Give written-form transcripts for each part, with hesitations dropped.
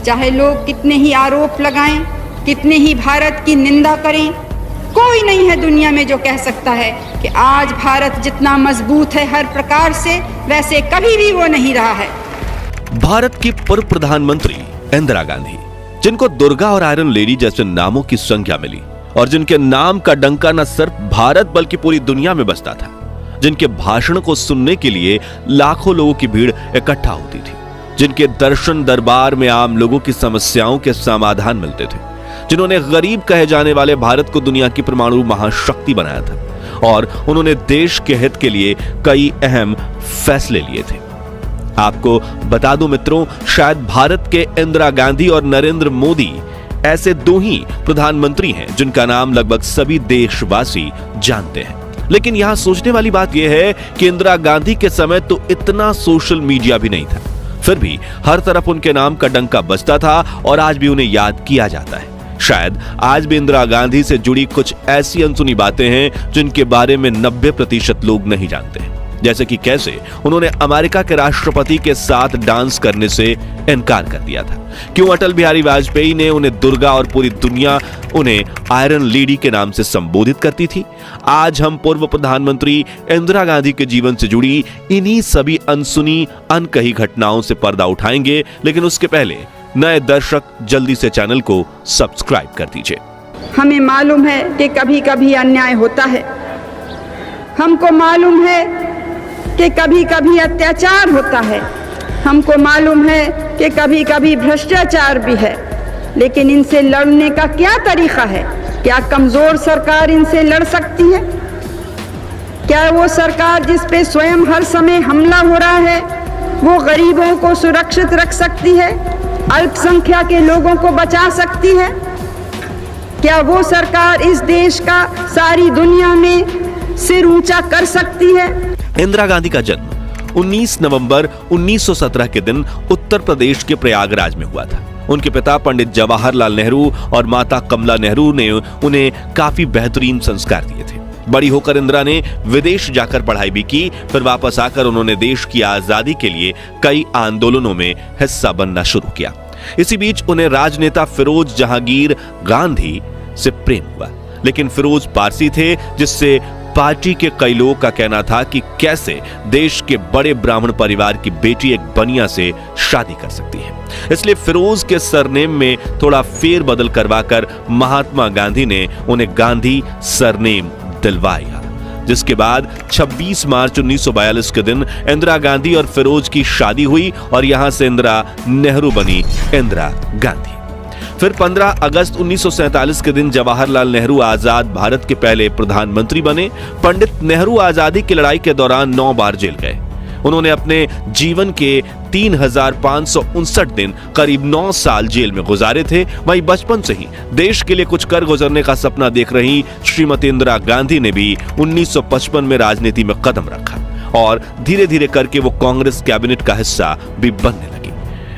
चाहे लोग कितने ही आरोप लगाएं, कितने ही भारत की निंदा करें, कोई नहीं है दुनिया में जो कह सकता है कि आज भारत जितना मजबूत है हर प्रकार से, वैसे कभी भी वो नहीं रहा है। भारत की पूर्व प्रधानमंत्री इंदिरा गांधी, जिनको दुर्गा और आयरन लेडी जैसे नामों की संज्ञा मिली और जिनके नाम का डंका न सिर्फ भारत बल्कि पूरी दुनिया में बजता था, जिनके भाषण को सुनने के लिए लाखों लोगों की भीड़ इकट्ठा होती थी, जिनके दर्शन दरबार में आम लोगों की समस्याओं के समाधान मिलते थे, जिन्होंने गरीब कहे जाने वाले भारत को दुनिया की परमाणु महाशक्ति बनाया था और उन्होंने देश के हित के लिए कई अहम फैसले लिए थे। आपको बता दूं मित्रों, शायद भारत के इंदिरा गांधी और नरेंद्र मोदी ऐसे दो ही प्रधानमंत्री हैं जिनका नाम लगभग सभी देशवासी जानते हैं। लेकिन यहां सोचने वाली बात यह है कि इंदिरा गांधी के समय तो इतना सोशल मीडिया भी नहीं था, फिर भी हर तरफ उनके नाम का डंका बजता था और आज भी उन्हें याद किया जाता है। शायद आज भी इंदिरा गांधी से जुड़ी कुछ ऐसी अनसुनी बातें हैं जिनके बारे में 90% लोग नहीं जानते हैं, जैसे कि कैसे उन्होंने अमेरिका के राष्ट्रपति के साथ डांस करने से इनकार कर दिया था, क्यों अटल बिहारी वाजपेयी ने उन्हें दुर्गा और पूरी दुनिया उन्हें आयरन लेडी के नाम से संबोधित करती थी। आज हम पूर्व प्रधानमंत्री इंदिरा गांधी के जीवन से जुड़ी इन्हीं सभी अनसुनी अनकही घटनाओं से पर्दा उठाएंगे, लेकिन उसके पहले नए दर्शक जल्दी से चैनल को सब्सक्राइब कर दीजिए। हमें मालूम है कि कभी कभी अन्याय होता है, हमको मालूम है कि कभी कभी अत्याचार होता है, हमको मालूम है कि कभी कभी भ्रष्टाचार भी है, लेकिन इनसे लड़ने का क्या तरीका है? क्या कमजोर सरकार इनसे लड़ सकती है? क्या वो सरकार जिस पे स्वयं हर समय हमला हो रहा है वो गरीबों को सुरक्षित रख सकती है, अल्पसंख्यक के लोगों को बचा सकती है? क्या वो सरकार इस देश का सारी दुनिया में सिर ऊंचा कर सकती है? इंदिरा गांधी का जन्म 19 नवंबर 1917 के दिन उत्तर प्रदेश के प्रयागराज में हुआ था। उनके पिता पंडित जवाहरलाल नेहरू और माता कमला नेहरू ने उन्हें काफी बेहतरीन संस्कार दिए थे। बड़ी होकर इंदिरा ने विदेश जाकर पढ़ाई भी की, फिर वापस आकर उन्होंने देश की आजादी के लिए कई आंदोलनों में हिस्सा बनना शुरू किया। इसी बीच उन्हें राजनेता फिरोज जहांगीर गांधी से प्रेम हुआ, लेकिन फिरोज पारसी थे, जिससे पार्टी के कई लोगों का कहना था कि कैसे देश के बड़े ब्राह्मण परिवार की बेटी एक बनिया से शादी कर सकती है। इसलिए फिरोज के सरनेम में थोड़ा फेरबदल करवाकर महात्मा गांधी ने उन्हें गांधी सरनेम दिलवाया, जिसके बाद 26 मार्च 1942 के दिन इंदिरा गांधी और फिरोज की शादी हुई और यहां से इंदिरा नेहरू बनी इंदिरा गांधी। फिर 15 अगस्त 1947 के दिन जवाहरलाल नेहरू आजाद भारत के पहले प्रधानमंत्री बने। पंडित नेहरू आजादी की लड़ाई के दौरान 9 बार जेल गए। उन्होंने अपने जीवन के 3559 दिन करीब 9 साल जेल में गुजारे थे। वहीं बचपन से ही देश के लिए कुछ कर गुजरने का सपना देख रही श्रीमती इंदिरा गांधी ने भी 1955 में राजनीति में कदम रखा और धीरे धीरे करके वो कांग्रेस कैबिनेट का हिस्सा भी बनने लगी।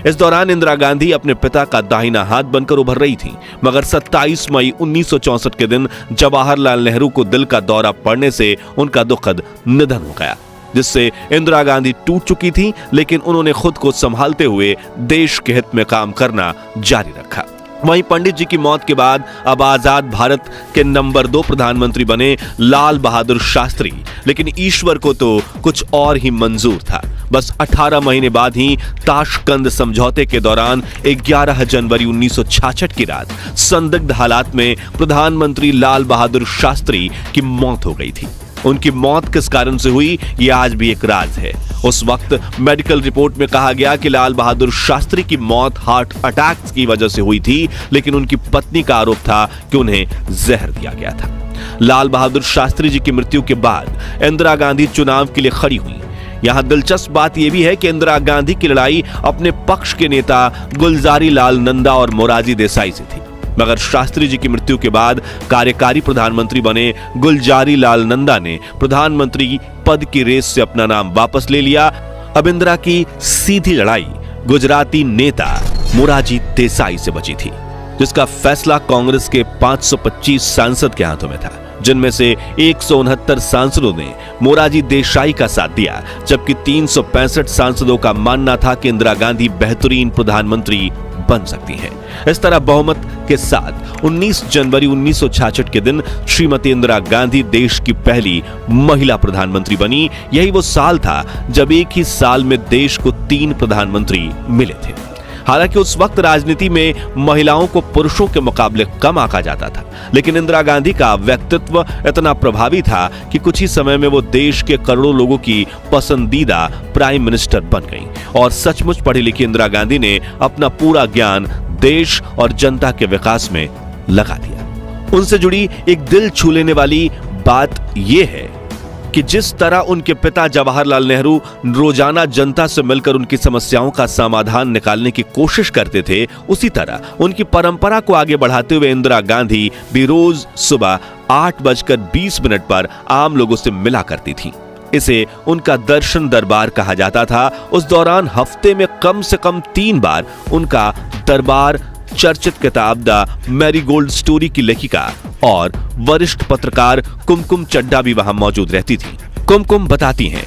इस दौरान इंदिरा गांधी अपने पिता का दाहिना हाथ बनकर उभर रही थी, मगर 27 मई 1964 के दिन जवाहरलाल नेहरू को दिल का दौरा पड़ने से उनका दुखद निधन हो गया, जिससे इंदिरा गांधी टूट चुकी थी, लेकिन उन्होंने खुद को संभालते हुए देश के हित में काम करना जारी रखा। वहीं पंडित जी की मौत के बाद अब आजाद भारत के नंबर 2 प्रधानमंत्री बने लाल बहादुर शास्त्री, लेकिन ईश्वर को तो कुछ और ही मंजूर था। बस 18 महीने बाद ही ताशकंद समझौते के दौरान 11 जनवरी 1966 की रात संदिग्ध हालात में प्रधानमंत्री लाल बहादुर शास्त्री की मौत हो गई थी। उनकी मौत किस कारण से हुई, यह आज भी एक राज है। उस वक्त मेडिकल रिपोर्ट में कहा गया कि लाल बहादुर शास्त्री की मौत हार्ट अटैक की वजह से हुई थी, लेकिन उनकी पत्नी का आरोप था कि उन्हें जहर दिया गया था। लाल बहादुर शास्त्री जी की मृत्यु के बाद इंदिरा गांधी चुनाव के लिए खड़ी हुई। यहां दिलचस्प बात यह भी है कि इंदिरा गांधी की लड़ाई अपने पक्ष के नेता गुलजारी लाल नंदा और मोरारजी देसाई से थी, मगर शास्त्री जी की मृत्यु के बाद कार्यकारी प्रधानमंत्री बने गुलजारी लाल नंदा ने प्रधानमंत्री पद की रेस से अपना नाम वापस ले लिया। अब इंदिरा की सीधी लड़ाई गुजराती नेता मोरारजी देसाई से बची थी, जिसका फैसला कांग्रेस के 525 सांसद के हाथों में था। जिनमें से 169 सांसदों ने मोरारजी देसाई का साथ दिया, जबकि 365 सांसदों का मानना था कि इंदिरा गांधी बेहतरीन प्रधानमंत्री बन सकती हैं। इस तरह बहुमत के साथ 19 जनवरी 1966 के दिन श्रीमती इंदिरा गांधी देश की पहली महिला प्रधानमंत्री बनी। यही वो साल था जब एक ही साल में देश को 3 प्रधानमंत्री मिले थे। हालांकि उस वक्त राजनीति में महिलाओं को पुरुषों के मुकाबले कम आंका जाता था, लेकिन इंदिरा गांधी का व्यक्तित्व इतना प्रभावी था कि कुछ ही समय में वो देश के करोड़ों लोगों की पसंदीदा प्राइम मिनिस्टर बन गईं। और सचमुच पढ़ी लिखी इंदिरा गांधी ने अपना पूरा ज्ञान देश और जनता के विकास में लगा दिया। उनसे जुड़ी एक दिल छू लेने वाली बात यह है कि जिस तरह उनके पिता जवाहरलाल नेहरू रोजाना जनता से मिलकर उनकी समस्याओं का समाधान निकालने की कोशिश करते थे, उसी तरह उनकी परंपरा को आगे बढ़ाते हुए इंदिरा गांधी भी रोज सुबह 8:20 पर आम लोगों से मिला करती थी। इसे उनका दर्शन दरबार कहा जाता था। उस दौरान हफ्ते में कम से कम 3 बार उनका दरबार चर्चित किताब द मैरीगोल्ड स्टोरी की लेखिका और वरिष्ठ पत्रकार कुमकुम चड्ढा भी वहां मौजूद रहती थी। कुमकुम बताती हैं,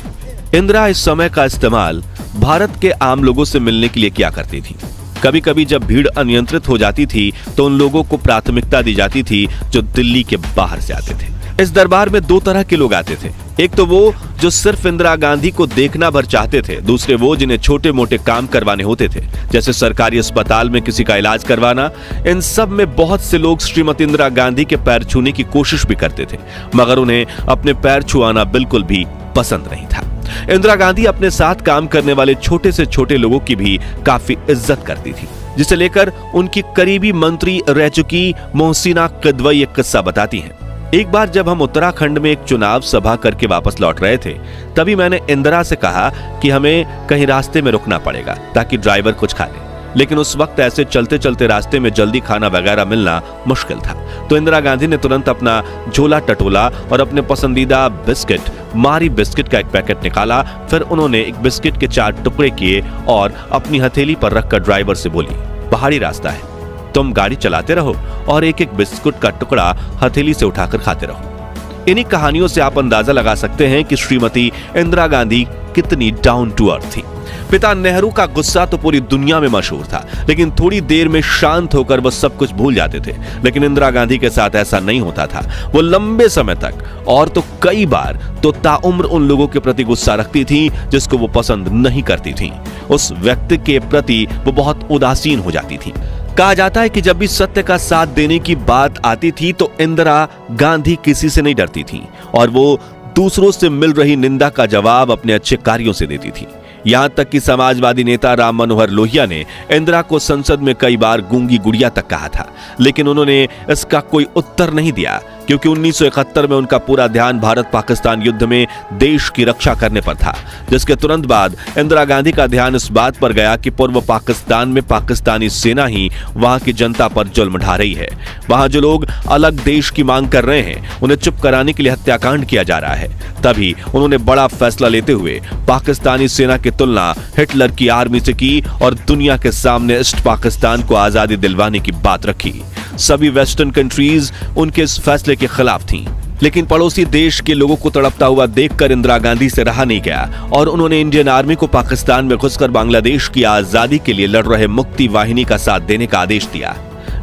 इंदिरा इस समय का इस्तेमाल भारत के आम लोगों से मिलने के लिए किया करती थी। कभी कभी जब भीड़ अनियंत्रित हो जाती थी तो उन लोगों को प्राथमिकता दी जाती थी जो दिल्ली के बाहर से आते थे। इस दरबार में 2 तरह के लोग आते थे। एक तो वो जो सिर्फ इंदिरा गांधी को देखना भर चाहते थे, दूसरे वो जिन्हें छोटे मोटे काम करवाने होते थे, जैसे सरकारी अस्पताल में किसी का इलाज करवाना। इन सब में बहुत से लोग श्रीमती इंदिरा गांधी के पैर छूने की कोशिश भी करते थे, मगर उन्हें अपने पैर छुआना बिल्कुल भी पसंद नहीं था। इंदिरा गांधी अपने साथ काम करने वाले छोटे से छोटे लोगों की भी काफी इज्जत करती थी, जिसे लेकर उनकी करीबी मंत्री रह चुकी मोहसिना किदवई एक किस्सा बताती हैं। एक बार जब हम उत्तराखंड में एक चुनाव सभा करके वापस लौट रहे थे, तभी मैंने इंदिरा से कहा कि हमें कहीं रास्ते में रुकना पड़ेगा ताकि ड्राइवर कुछ खा ले, लेकिन उस वक्त ऐसे चलते चलते रास्ते में जल्दी खाना वगैरह मिलना मुश्किल था। तो इंदिरा गांधी ने तुरंत अपना झोला टटोला और अपने पसंदीदा बिस्किट मारी बिस्किट का एक पैकेट निकाला। फिर उन्होंने एक बिस्किट के 4 टुकड़े किए और अपनी हथेली पर रखकर ड्राइवर से बोली, पहाड़ी रास्ता है, तुम गाड़ी चलाते रहो और एक एक बिस्कुट का टुकड़ा हथेली से उठाकर खाते रहो। इन्हीं कहानियों से आप अंदाजा लगा सकते हैं कि श्रीमती इंदिरा गांधी कितनी डाउन टू अर्थ थी। पिता नेहरू का गुस्सा तो पूरी दुनिया में मशहूर था, लेकिन थोड़ी देर में शांत होकर वो सब कुछ भूल जाते थे। लेकिन इंदिरा गांधी के साथ ऐसा नहीं होता था। वो लंबे समय तक और तो कई बार तो ताउम्र उन लोगों के प्रति गुस्सा रखती थी जिसको वो पसंद नहीं करती थी। उस व्यक्ति के प्रति वो बहुत उदासीन हो जाती थी। कहा जाता है कि जब भी सत्य का साथ देने की बात आती थी तो इंदिरा गांधी किसी से नहीं डरती थी और वो दूसरों से मिल रही निंदा का जवाब अपने अच्छे कार्यों से देती थी। यहां तक कि समाजवादी नेता राम मनोहर लोहिया ने इंदिरा को संसद में कई बार गूंगी गुड़िया तक कहा था, लेकिन उन्होंने इसका कोई उत्तर नहीं दिया, क्योंकि 1971 में उनका पूरा ध्यान भारत पाकिस्तान युद्ध में देश की रक्षा करने पर था, जिसके तुरंत बाद इंदिरा गांधी का ध्यान इस बात पर गया कि पूर्व पाकिस्तान में पाकिस्तानी सेना ही वहां की जनता पर जुल्म ढा रही है। वहां जो लोग अलग देश की मांग कर रहे हैं उन्हें चुप कराने के लिए हत्याकांड किया जा रहा है। तभी उन्होंने बड़ा फैसला लेते हुए पाकिस्तानी सेना की तुलना हिटलर की आर्मी से की और दुनिया के सामने ईस्ट पाकिस्तान को आजादी दिलवाने की बात रखी। सभी वेस्टर्न कंट्रीज उनके इस फैसले के खिलाफ थीं, लेकिन पड़ोसी देश के लोगों को तड़पता हुआ देखकर इंदिरा गांधी से रहा नहीं गया और उन्होंने इंडियन आर्मी को पाकिस्तान में घुसकर बांग्लादेश की आजादी के लिए लड़ रहे मुक्ति वाहिनी का साथ देने का आदेश दिया,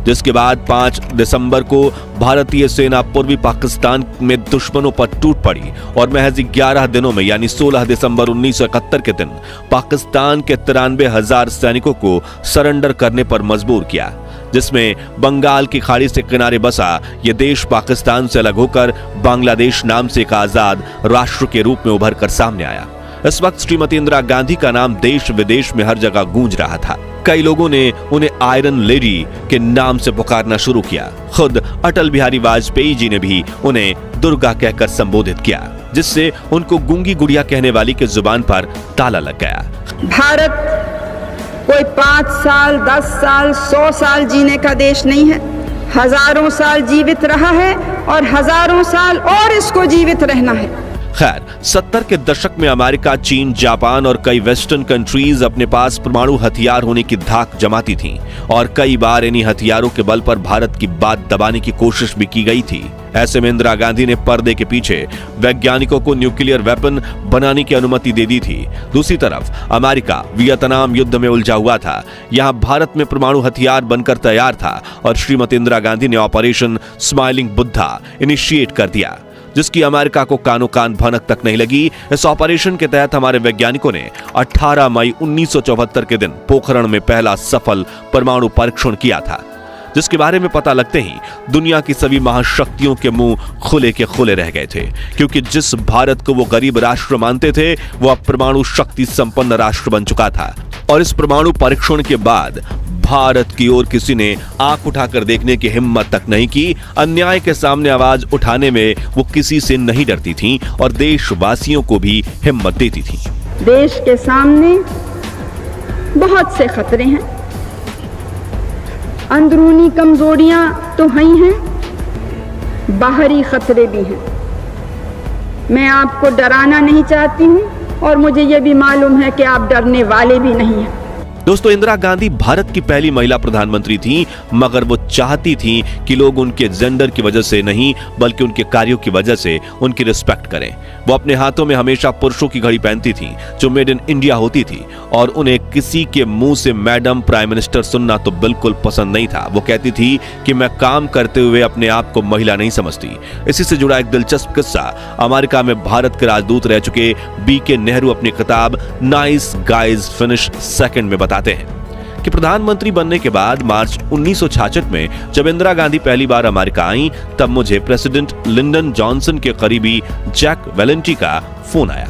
जिसके बाद 5 दिसंबर को भारतीय सेना पूर्वी पाकिस्तान में दुश्मनों पर टूट पड़ी और महज 11 दिनों में यानी 16 दिसंबर 1971 के दिन पाकिस्तान के 93,000 सैनिकों को सरेंडर करने पर मजबूर किया, जिसमें बंगाल की खाड़ी से किनारे बसा यह देश पाकिस्तान से अलग होकर बांग्लादेश नाम से एक आजाद राष्ट्र के रूप में उभर कर सामने आया। इस वक्त श्रीमती इंदिरा गांधी का नाम देश विदेश में हर जगह गूंज रहा था। कई लोगों ने उन्हें आयरन लेडी के नाम से पुकारना शुरू किया। खुद अटल बिहारी वाजपेयी जी ने भी उन्हें दुर्गा कहकर संबोधित किया, जिससे उनको गूंगी गुड़िया कहने वाली के जुबान पर ताला लग गया। भारत कोई 5 साल, 10 साल, 100 साल जीने का देश नहीं है। हजारों साल जीवित रहा है और हजारों साल और इसको जीवित रहना है। खैर, 70 के दशक में अमेरिका, चीन, जापान और कई वेस्टर्न कंट्रीज अपने पास परमाणु हथियार होने की धाक जमाती थीं और कई बार इन्हीं हथियारों के बल पर भारत की बात दबाने की कोशिश भी की गई थी। ऐसे में इंदिरा गांधी ने पर्दे के पीछे वैज्ञानिकों को न्यूक्लियर वेपन बनाने की अनुमति दे दी थी। दूसरी तरफ अमेरिका वियतनाम युद्ध में उलझा हुआ था। यहां भारत में परमाणु हथियार बनकर तैयार था और श्रीमती इंदिरा गांधी ने ऑपरेशन स्माइलिंग बुद्धा इनिशिएट कर दिया, जिसकी अमेरिका को कानो कान भनक तक नहीं लगी। इस ऑपरेशन के तहत हमारे वैज्ञानिकों ने 18 मई 1974 के दिन पोखरण में पहला सफल परमाणु परीक्षण किया था, जिसके बारे में पता लगते ही दुनिया की सभी महाशक्तियों के मुंह खुले के खुले रह गए थे, क्योंकि जिस भारत को वो गरीब राष्ट्र मानते थे वो अब परमाणु शक्ति संपन्न राष्ट्र बन चुका था। और इस परमाणु परीक्षण के बाद भारत की ओर किसी ने आंख उठाकर देखने की हिम्मत तक नहीं की। अन्याय के सामने आवाज उठाने में वो किसी से नहीं डरती थीं और देशवासियों को भी हिम्मत देती थीं। देश के सामने बहुत से खतरे हैं, अंदरूनी कमजोरियां तो हैं ही हैं, बाहरी खतरे भी हैं। मैं आपको डराना नहीं चाहती हूं और मुझे यह भी मालूम है कि आप डरने वाले भी नहीं हैं। दोस्तों, इंदिरा गांधी भारत की पहली महिला प्रधानमंत्री थी, मगर वो चाहती थी कि लोग उनके जेंडर की वजह से नहीं बल्कि उनके कार्यों की वजह से उनकी रिस्पेक्ट करें। वो अपने हाथों में हमेशा पुरुषों की घड़ी पहनती थी जो मेड इन इंडिया होती थी और उन्हें किसी के मुंह से मैडम प्राइम मिनिस्टर सुनना तो बिल्कुल पसंद नहीं था। वो कहती थी कि मैं काम करते हुए अपने आप को महिला नहीं समझती। इसी से जुड़ा एक दिलचस्प किस्सा अमेरिका में भारत के राजदूत रह चुके BK नेहरू अपनी किताब नाइस गाइज फिनिश सेकंड में बताते हैं कि प्रधानमंत्री बनने के बाद मार्च 1966 में जब इंदिरा गांधी पहली बार अमेरिका आई, तब मुझे प्रेसिडेंट लिंडन जॉनसन के करीबी जैक वेलेंटी का फोन आया,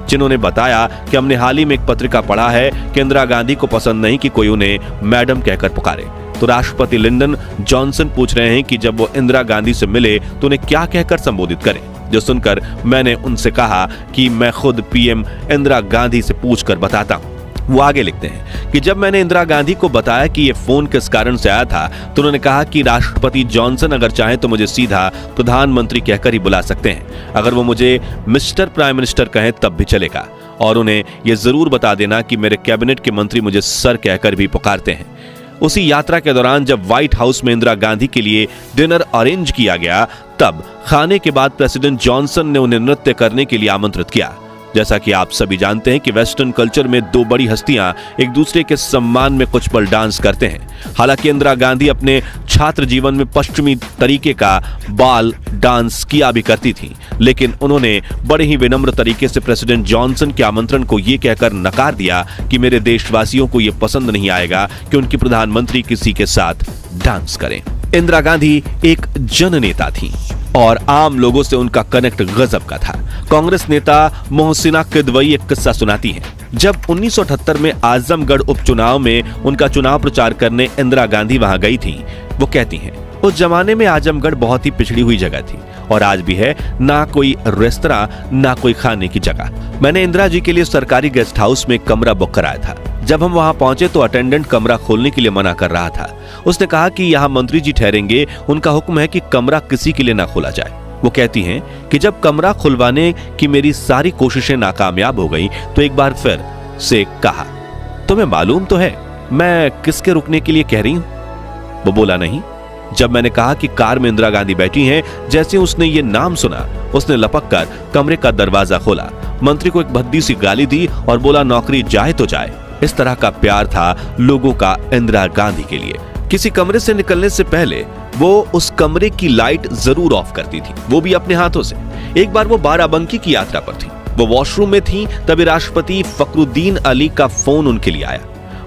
जिन्होंने बताया कि हमने हाल ही में एक पत्रिका पढ़ा है कि इंदिरा गांधी को पसंद नहीं कि कोई उन्हें मैडम कहकर पुकारे। तो राष्ट्रपति लिंडन जॉनसन पूछ रहे हैं कि जब वो इंदिरा गांधी से मिले तो उन्हें क्या कहकर संबोधित करें। जो सुनकर मैंने उनसे कहा कि मैं खुद PM इंदिरा गांधी से पूछकर बताता हूं। वो आगे लिखते हैं कि जब मैंने इंदिरा गांधी को बताया कि ये फोन किस कारण से आया था तो उन्होंने कहा कि राष्ट्रपति जॉनसन अगर चाहें तो मुझे सीधा प्रधानमंत्री कहकर ही बुला सकते हैं, अगर वो मुझे मिस्टर प्राइम मिनिस्टर कहें तब भी चलेगा, और उन्हें ये जरूर बता देना कि मेरे कैबिनेट के मंत्री मुझे सर कहकर भी पुकारते हैं। उसी यात्रा के दौरान जब व्हाइट हाउस में इंदिरा गांधी के लिए डिनर अरेंज किया गया, तब खाने के बाद प्रेसिडेंट जॉनसन ने उन्हें नृत्य करने के लिए आमंत्रित किया। जैसा कि आप सभी जानते हैं कि वेस्टर्न कल्चर में दो बड़ी हस्तियां एक दूसरे के सम्मान में कुछ पल डांस करते हैं। हालांकि इंदिरा गांधी अपने छात्र जीवन में पश्चिमी तरीके का बाल डांस किया भी करती थी, लेकिन उन्होंने बड़े ही विनम्र तरीके से प्रेसिडेंट जॉनसन के आमंत्रण को यह कहकर नकार दिया कि मेरे देशवासियों को यह पसंद नहीं आएगा कि उनकी प्रधानमंत्री किसी के साथ डांस करें। इंदिरा गांधी एक जननेता थी और आम लोगों से उनका कनेक्ट गजब का था। कांग्रेस नेता मोहसिना किदवई एक किस्सा सुनाती हैं। जब 1978 में आजमगढ़ उपचुनाव में उनका चुनाव प्रचार करने इंदिरा गांधी वहां गई थी, वो कहती हैं, उस जमाने में आजमगढ़ बहुत ही पिछड़ी हुई जगह थी और आज भी है, ना कोई रेस्तरां ना कोई खाने की जगह। मैंने इंदिरा जी के लिए सरकारी गेस्ट हाउस में कमरा बुक कराया था। जब हम वहां पहुंचे तो अटेंडेंट कमरा खोलने के लिए मना कर रहा था। उसने कहा कि यहाँ मंत्री जी ठहरेंगे, उनका हुक्म है कि कमरा किसी के लिए ना खोला जाए। वो कहती हैं कि जब कमरा खुलवाने की मेरी सारी कोशिशें नाकामयाब हो गई तो एक बार फिर से कहा, तुम्हें मालूम तो है मैं किसके रुकने के लिए कह रही हूं? वो बोला नहीं। जब मैंने कहा कि कार में इंदिरा गांधी बैठी हैं, जैसे उसने ये नाम सुना उसने लपक कर कमरे का दरवाजा खोला, मंत्री को एक भद्दी सी गाली दी और बोला नौकरी जाए तो जाए। इस तरह का प्यार था लोगों का इंदिरा गांधी के लिए। किसी कमरे से निकलने से पहले वो उस कमरे की लाइट जरूर ऑफ करती थी, वो भी अपने हाथों से। एक बार वो बाराबंकी की यात्रा पर थी, वो वॉशरूम में थी, तभी राष्ट्रपति फखरुद्दीन अली का फोन उनके लिए आया।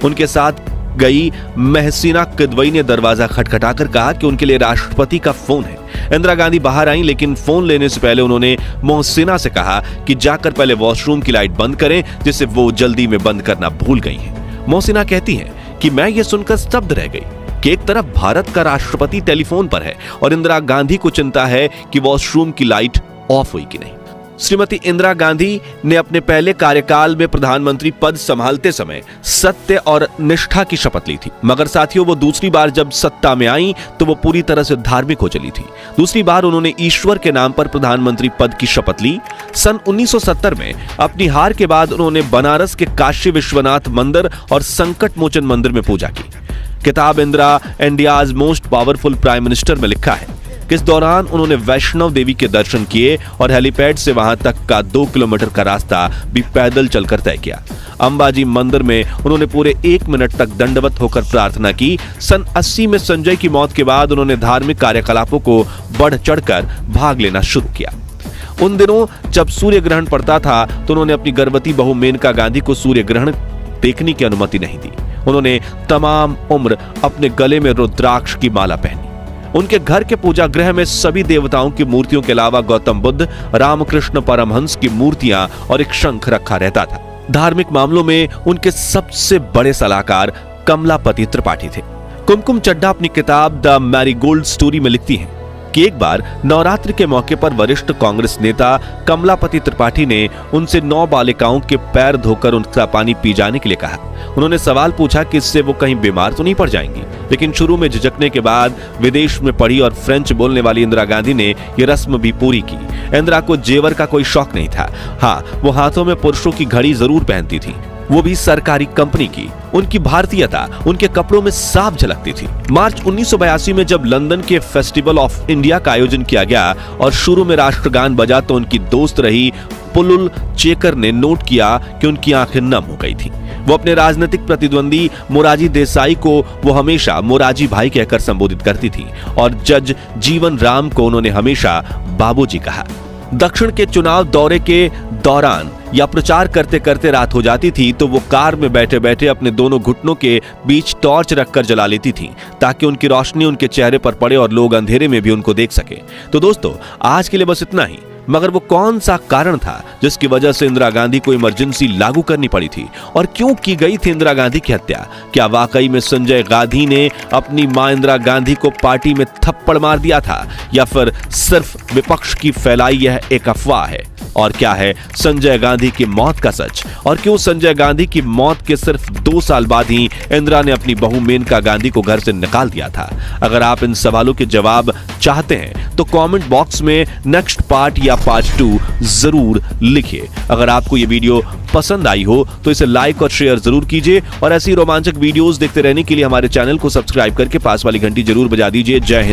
उनके साथ गई महसीना किदवई ने दरवाजा खटखटाकर कहा कि उनके लिए राष्ट्रपति का फोन है। इंदिरा गांधी बाहर आई, लेकिन फोन लेने से पहले उन्होंने मोहसिना से कहा कि जाकर पहले वॉशरूम की लाइट बंद करें, जिसे वो जल्दी में बंद करना भूल गई हैं। मोहसिना कहती हैं कि मैं ये सुनकर स्तब्ध रह गई कि एक तरफ भारत का राष्ट्रपति टेलीफोन पर है और इंदिरा गांधी को चिंता है कि वॉशरूम की लाइट ऑफ हुई कि नहीं। श्रीमती इंदिरा गांधी ने अपने पहले कार्यकाल में प्रधानमंत्री पद संभालते समय सत्य और निष्ठा की शपथ ली थी, मगर साथियों वो दूसरी बार जब सत्ता में आई तो वो पूरी तरह से धार्मिक हो चली थी। दूसरी बार उन्होंने ईश्वर के नाम पर प्रधानमंत्री पद की शपथ ली। सन 1970 में अपनी हार के बाद उन्होंने बनारस के काशी विश्वनाथ मंदिर और संकट मोचन मंदिर में पूजा की। किताब Indira India's most powerful prime minister में लिखा है कि इस दौरान उन्होंने वैष्णव देवी के दर्शन किए और हेलीपैड से वहां तक का 2 किलोमीटर का रास्ता भी पैदल चलकर तय किया। अंबाजी मंदिर में उन्होंने पूरे 1 मिनट तक दंडवत होकर प्रार्थना की। सन 80 में संजय की मौत के बाद उन्होंने धार्मिक कार्यकलापों को बढ़ चढ़कर भाग लेना शुरू किया। उन दिनों जब सूर्य ग्रहण पड़ता था तो उन्होंने अपनी गर्भवती बहू मेनका गांधी को सूर्य ग्रहण देखने की अनुमति नहीं दी। उन्होंने तमाम उम्र अपने गले में रुद्राक्ष की माला पहनी। उनके घर के पूजा गृह में सभी देवताओं की मूर्तियों के अलावा गौतम बुद्ध, रामकृष्ण परमहंस की मूर्तियां और एक शंख रखा रहता था। धार्मिक मामलों में उनके सबसे बड़े सलाहकार कमलापति त्रिपाठी थे। कुमकुम चड्ढा अपनी किताब द मैरीगोल्ड स्टोरी में लिखती हैं कि एक बार नवरात्रि के मौके पर वरिष्ठ कांग्रेस नेता कमलापति त्रिपाठी ने उनसे 9 बालिकाओं के पैर धोकर उनका पानी पी जाने के लिए कहा। उन्होंने सवाल पूछा कि इससे वो कहीं बीमार तो नहीं पड़ जाएंगी, लेकिन शुरू में झिझकने के बाद विदेश में पढ़ी और फ्रेंच बोलने वाली इंदिरा गांधी ने ये रस्म भी पूरी की। इंदिरा को जेवर का कोई शौक नहीं था। हाँ, वो हाथों में पुरुषों की घड़ी जरूर पहनती थी, वो भी सरकारी कंपनी की। उनकी भारतीयता उनके कपड़ों में साफ झलकती थी। मार्च 1982 में जब लंदन के फेस्टिवल ऑफ इंडिया का आयोजन किया गया और शुरू में राष्ट्रगान बजा तो उनकी दोस्त रही पुलुल चेकर ने नोट किया कि उनकी आंखें नम हो गई थी। वो अपने राजनीतिक प्रतिद्वंदी मोरारजी देसाई को वो हमेशा मोरारजी भाई कहकर संबोधित करती थी और जज जीवन राम को उन्होंने हमेशा बाबूजी कहा। दक्षिण के चुनाव दौरे के दौरान या प्रचार करते करते रात हो जाती थी तो वो कार में बैठे बैठे अपने दोनों घुटनों के बीच टॉर्च रखकर जला लेती थी ताकि उनकी रोशनी उनके चेहरे पर पड़े और लोग अंधेरे में भी उनको देख सके। तो दोस्तों, आज के लिए बस इतना ही। मगर वो कौन सा कारण था जिसकी वजह से इंदिरा गांधी को इमरजेंसी लागू करनी पड़ी थी और क्यों की गई थी इंदिरा गांधी की हत्या? क्या वाकई में संजय गांधी ने अपनी मां इंदिरा गांधी को पार्टी में थप्पड़ मार दिया था या फिर सिर्फ विपक्ष की फैलाई यह एक अफवाह है? और क्या है संजय गांधी की मौत का सच? और क्यों संजय गांधी की मौत के सिर्फ 2 साल बाद ही इंदिरा ने अपनी बहू मेनका गांधी को घर से निकाल दिया था? अगर आप इन सवालों के जवाब चाहते हैं तो कमेंट बॉक्स में नेक्स्ट पार्ट या पार्ट 2 जरूर लिखिए। अगर आपको ये वीडियो पसंद आई हो तो इसे लाइक और शेयर जरूर कीजिए और ऐसी रोमांचक वीडियोस देखते रहने के लिए हमारे चैनल को सब्सक्राइब करके पास वाली घंटी जरूर बजा दीजिए। जय हिंद।